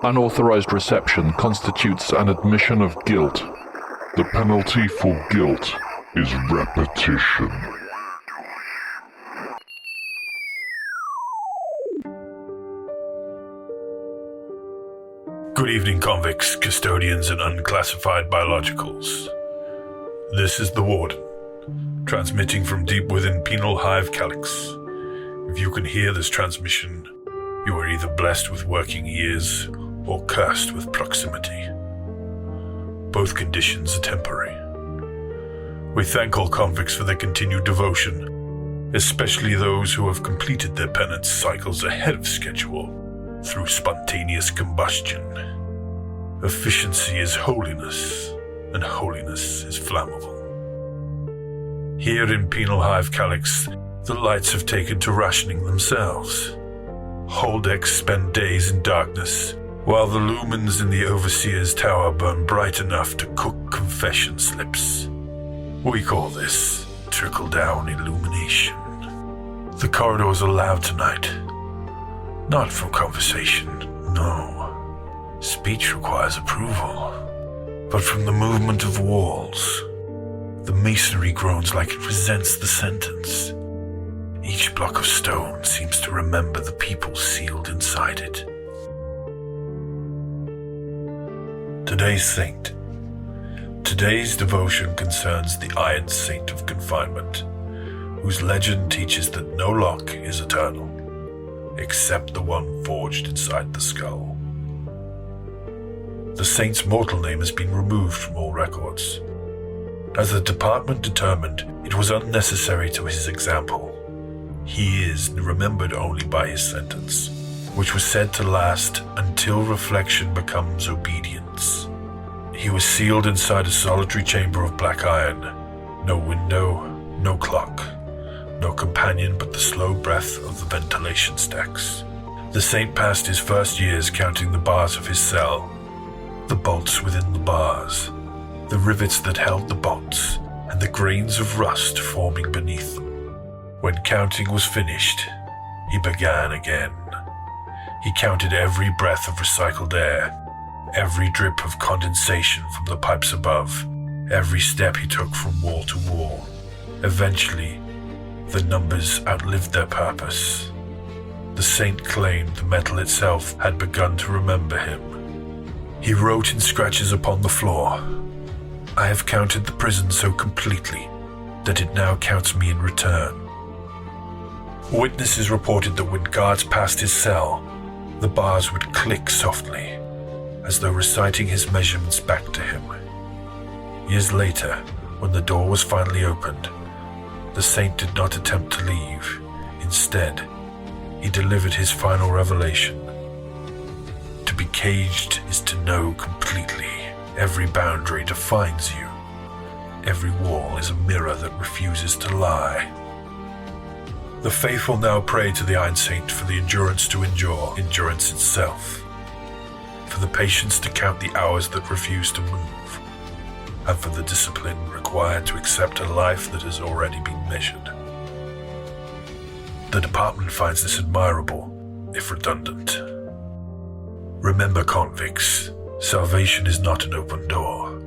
Unauthorized reception constitutes an admission of guilt. The penalty for guilt is repetition. Good evening, convicts, custodians, and unclassified biologicals. This is the Warden, transmitting from deep within Penitential Hive Kallix. If you can hear this transmission, you are either blessed with working ears or cursed with proximity. Both conditions are temporary. We thank all convicts for their continued devotion, especially those who have completed their penance cycles ahead of schedule through spontaneous combustion. Efficiency is holiness, and holiness is flammable. Here in Penitential Hive Kallix, the lights have taken to rationing themselves. Holdecks spend days in darkness, while the lumens in the Overseer's tower burn bright enough to cook confession slips. We call this trickle-down illumination. The corridors are loud tonight. Not from conversation, no. Speech requires approval. But from the movement of walls. The masonry groans like it resents the sentence. Each block of stone seems to remember the people sealed inside it. Today's saint. Today's devotion concerns the Iron Saint of Confinement, whose legend teaches that no lock is eternal, except the one forged inside the skull. The saint's mortal name has been removed from all records, as the department determined it was unnecessary to his example. He is remembered only by his sentence, which was said to last until reflection becomes obedience. He was sealed inside a solitary chamber of black iron. No window, no clock, no companion but the slow breath of the ventilation stacks. The saint passed his first years counting the bars of his cell, the bolts within the bars, the rivets that held the bolts, and the grains of rust forming beneath them. When counting was finished, he began again. He counted every breath of recycled air, every drip of condensation from the pipes above, every step he took from wall to wall. Eventually, the numbers outlived their purpose. The saint claimed the metal itself had begun to remember him. He wrote in scratches upon the floor, "I have counted the prison so completely that it now counts me in return." Witnesses reported that when guards passed his cell, the bars would click softly, as though reciting his measurements back to him. Years later, when the door was finally opened, the saint did not attempt to leave. Instead, he delivered his final revelation. To be caged is to know completely. Every boundary defines you. Every wall is a mirror that refuses to lie. The faithful now pray to the Iron Saint for the endurance to endure endurance itself, for the patience to count the hours that refuse to move, and for the discipline required to accept a life that has already been measured. The department finds this admirable, if redundant. Remember, convicts, salvation is not an open door.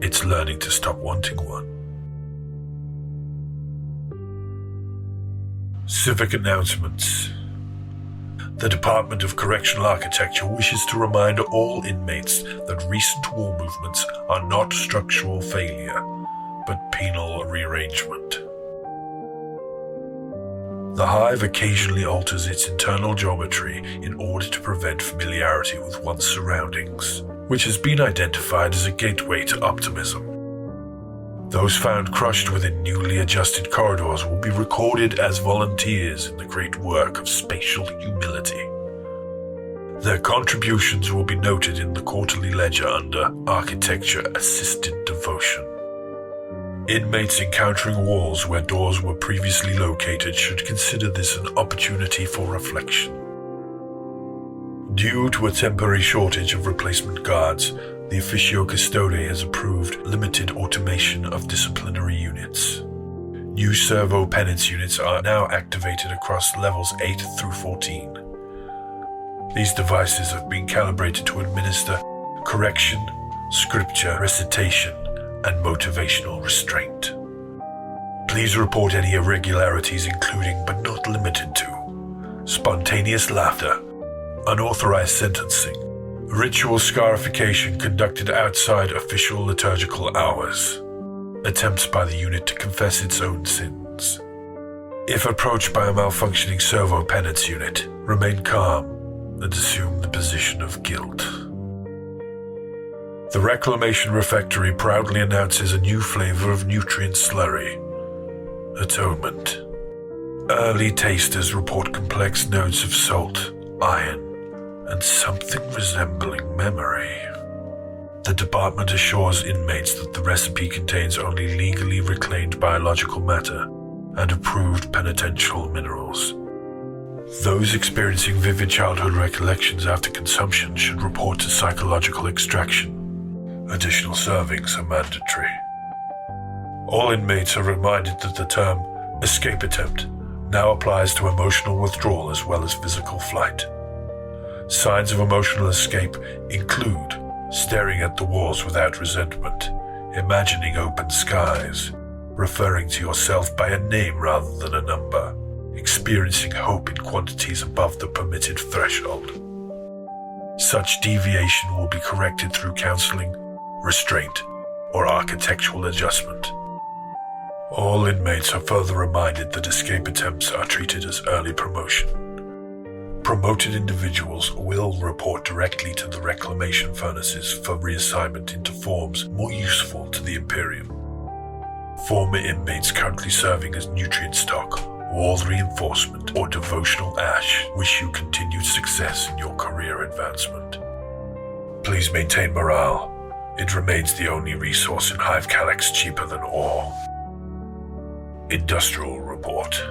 It's learning to stop wanting one. Civic announcements. The Department of Correctional Architecture wishes to remind all inmates that recent war movements are not structural failure, but penal rearrangement. The Hive occasionally alters its internal geometry in order to prevent familiarity with one's surroundings, which has been identified as a gateway to optimism. Those found crushed within newly adjusted corridors will be recorded as volunteers in the great work of spatial humility. Their contributions will be noted in the quarterly ledger under Architecture-Assisted Devotion. Inmates encountering walls where doors were previously located should consider this an opportunity for reflection. Due to a temporary shortage of replacement guards, the Officio Custode has approved limited automation of disciplinary units. New Servo-Penance units are now activated across levels 8 through 14. These devices have been calibrated to administer correction, scripture recitation, and motivational restraint. Please report any irregularities, including but not limited to spontaneous laughter, unauthorized sentencing, ritual scarification conducted outside official liturgical hours, attempts by the unit to confess its own sins. If approached by a malfunctioning Servo-Penance unit, remain calm and assume the position of guilt. The Reclamation Refectory proudly announces a new flavor of nutrient slurry, Atonement. Early tasters report complex notes of salt, iron, and something resembling memory. The department assures inmates that the recipe contains only legally reclaimed biological matter and approved penitential minerals. Those experiencing vivid childhood recollections after consumption should report to psychological extraction. Additional servings are mandatory. All inmates are reminded that the term escape attempt now applies to emotional withdrawal as well as physical flight. Signs of emotional escape include staring at the walls without resentment, imagining open skies, referring to yourself by a name rather than a number, experiencing hope in quantities above the permitted threshold. Such deviation will be corrected through counseling, restraint, or architectural adjustment. All inmates are further reminded that escape attempts are treated as early promotion. Promoted individuals will report directly to the reclamation furnaces for reassignment into forms more useful to the Imperium. Former inmates currently serving as nutrient stock, wall reinforcement, or devotional ash wish you continued success in your career advancement. Please maintain morale. It remains the only resource in Hive Kallix cheaper than ore. Industrial report.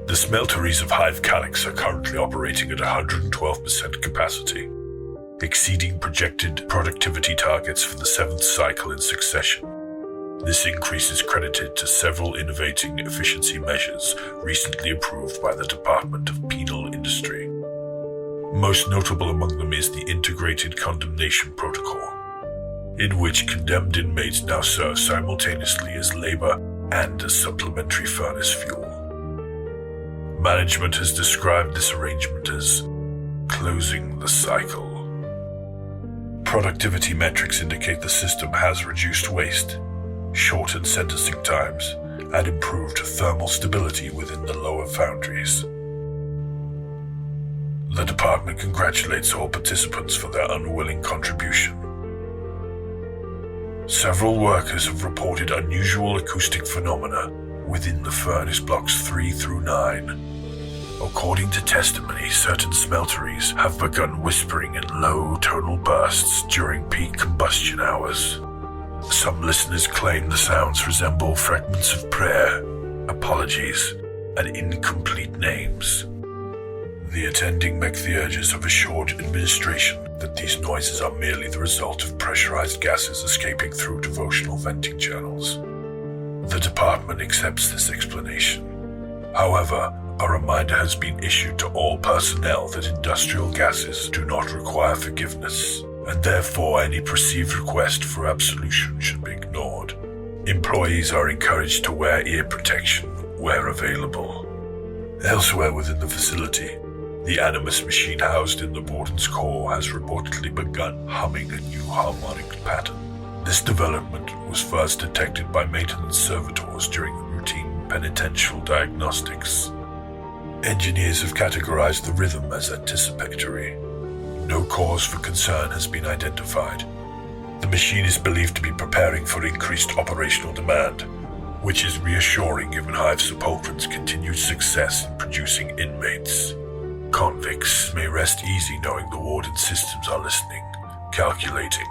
The smelteries of Hive Kallix are currently operating at 112% capacity, exceeding projected productivity targets for the 7th cycle in succession. This increase is credited to several innovating efficiency measures recently approved by the Department of Penal Industry. Most notable among them is the Integrated Condemnation Protocol, in which condemned inmates now serve simultaneously as labor and as supplementary furnace fuel. Management has described this arrangement as closing the cycle. Productivity metrics indicate the system has reduced waste, shortened sentencing times, and improved thermal stability within the lower foundries. The department congratulates all participants for their unwilling contribution. Several workers have reported unusual acoustic phenomena within the furnace blocks 3 through 9. According to testimony, certain smelteries have begun whispering in low tonal bursts during peak combustion hours. Some listeners claim the sounds resemble fragments of prayer, apologies, and incomplete names. The attending mechtheurges have assured administration that these noises are merely the result of pressurized gases escaping through devotional venting channels. The department accepts this explanation. However, a reminder has been issued to all personnel that industrial gases do not require forgiveness, and therefore any perceived request for absolution should be ignored. Employees are encouraged to wear ear protection where available. Elsewhere within the facility, the Animus machine housed in the Warden's core has reportedly begun humming a new harmonic pattern. This development was first detected by maintenance servitors during routine penitential diagnostics. Engineers have categorized the rhythm as anticipatory. No cause for concern has been identified. The machine is believed to be preparing for increased operational demand, which is reassuring given Hive Sepulchre's continued success in producing inmates. Convicts may rest easy knowing the Warden systems are listening, calculating,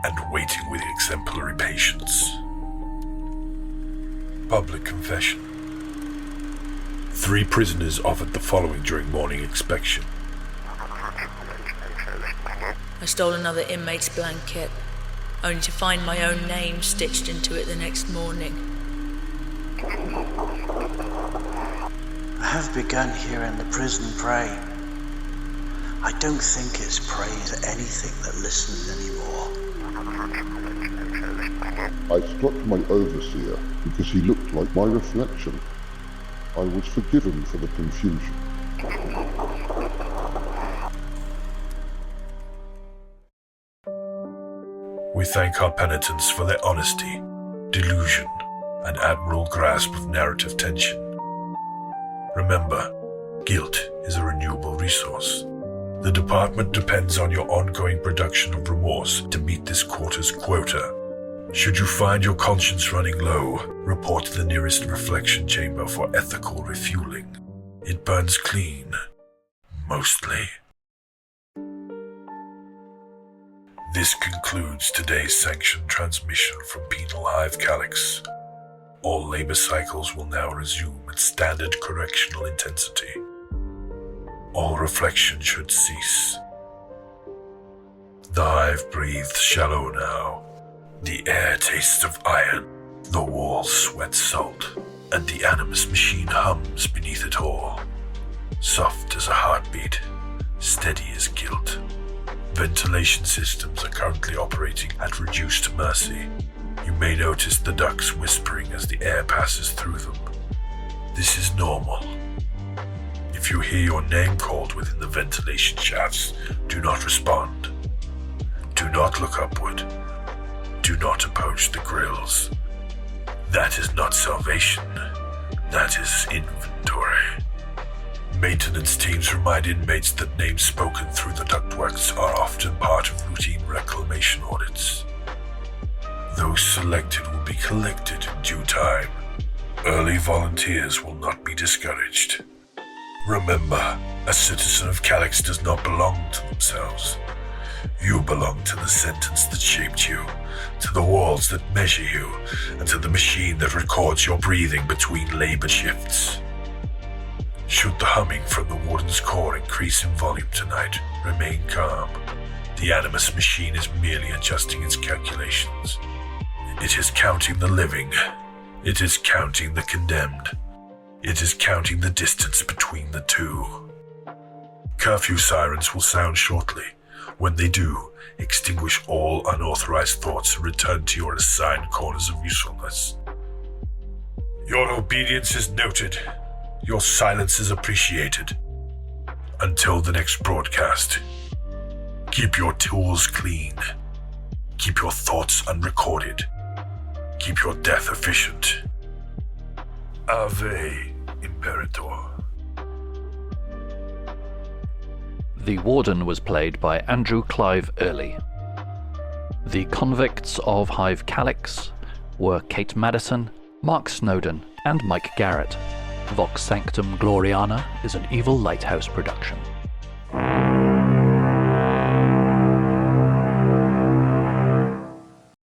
and waiting with exemplary patience. Public confession. 3 prisoners offered the following during morning inspection. I stole another inmate's blanket, only to find my own name stitched into it the next morning. I have begun here in the prison prey. I don't think it's praise anything that listens anymore. I struck my overseer because he looked like my reflection. I was forgiven for the confusion. We thank our penitents for their honesty, delusion, and admirable grasp of narrative tension. Remember, guilt is a renewable resource. The department depends on your ongoing production of remorse to meet this quarter's quota. Should you find your conscience running low, report to the nearest reflection chamber for ethical refueling. It burns clean, mostly. This concludes today's sanctioned transmission from Penitential Hive Kallix. All labor cycles will now resume at standard correctional intensity. All reflection should cease. The hive breathes shallow now. The air tastes of iron, the walls sweat salt, and the animus machine hums beneath it all. Soft as a heartbeat, steady as guilt. Ventilation systems are currently operating at reduced mercy. You may notice the ducts whispering as the air passes through them. This is normal. If you hear your name called within the ventilation shafts, do not respond. Do not look upward. Do not approach the grills. That is not salvation. That is inventory. Maintenance teams remind inmates that names spoken through the ductworks are often part of routine reclamation audits. Those selected will be collected in due time. Early volunteers will not be discouraged. Remember, a citizen of Kallix does not belong to themselves. You belong to the sentence that shaped you, to the walls that measure you, and to the machine that records your breathing between labor shifts. Should the humming from the Warden's core increase in volume tonight, remain calm. The Animus machine is merely adjusting its calculations. It is counting the living. It is counting the condemned. It is counting the distance between the two. Curfew sirens will sound shortly. When they do, extinguish all unauthorized thoughts and return to your assigned corners of usefulness. Your obedience is noted. Your silence is appreciated. Until the next broadcast, keep your tools clean. Keep your thoughts unrecorded. Keep your death efficient. Ave Imperator. The Warden was played by Andrew Clive Early. The convicts of Hive Kallix were Kate Madison, Mark Snowden, and Mike Garrett. Vox Sanctum Gloriana is an Evil Lighthouse production.